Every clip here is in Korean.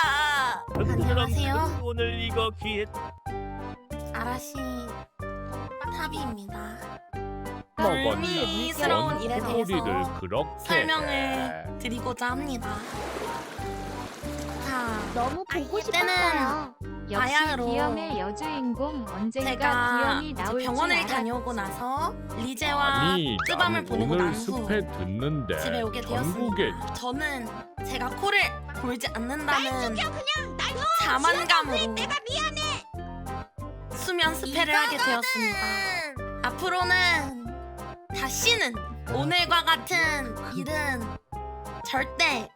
안녕하세요. 오늘 이거 기회 아라시 타비입니다. 먹었나? 불미스러운 일에 소리를 대해서 그렇게 설명을 드리고자 합니다. 자, 너무 보고 이때는 싶었어요. 역시 바야흐로 기염의 여주인공 언젠가 제가 기염이 이제 나올 병원을 줄 다녀오고 나서 리제와 아니 뜨밤을 난 보내고 오늘 난 후 숲에 듣는데 집에 오게 전국에 되었습니다. 저는 제가 코를 골지 않는다는 자만감으로 수면 스페를 하게 되었습니다. 앞으로는 다시는 오늘과 같은 일은 절대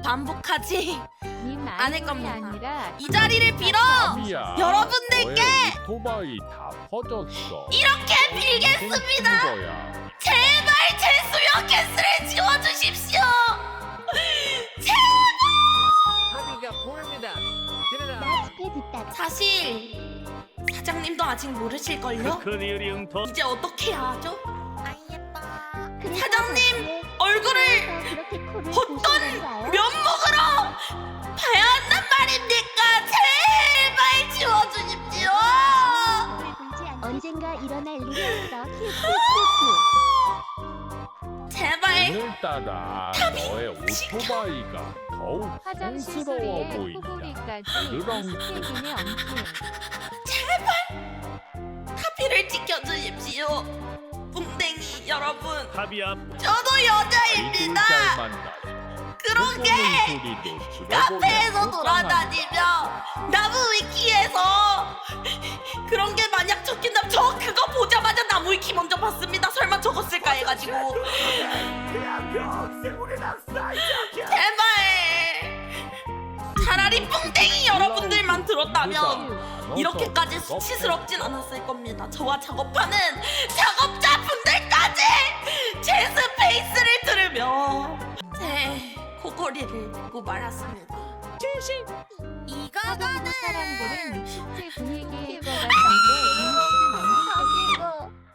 반복하지 님 않을 아이돌이 겁니다. 아니라 이 자리를 빌어 아니야. 여러분들께 너의 오토바이 다 퍼졌어. 이렇게 빌겠습니다. 거야. 제발 제 수면 캔슬을 지워주십시오. 합의가 보입니다. 그러나 나 집에 듣다가 사실 사장님도 아직 모르실걸요? 그리링 더 이제 어떻게 해야 하죠? 그래서 사장님, 거기에 얼굴을 그래서 그렇게 코를 어떤 보신 건가요? 면목으로 봐야 한단 말입니까? 제발 지워주십시오. 코를 불지 않- 언젠가 일어날 일이었어. 제발 오늘따라 너의 오토바이가 더욱 화장실 촌스러워 소리에 보인다. 코골이까지 그럼. 스펙이네 엄청. 타피를 지켜주십시오. 붕댕이 여러분, 합이야. 저도 여자입니다. 그렇게 카페에서 돌아다니며 나무 위키에서 그런 게 만약 적힌다면 저 그거 보자마자 나무 위키 먼저 봤습니다. 설마 적었을까 해가지고 제발 차라리 뿡땡이 여러분들만 들었다면 이렇게까지 수치스럽진 않았을 겁니다. 저와 작업하는 작업자분들까지 제 스페이스를 들으며 제 코골이를 듣고 말았습니다. 한국 사람들은 슈트 분위기일 것 같은데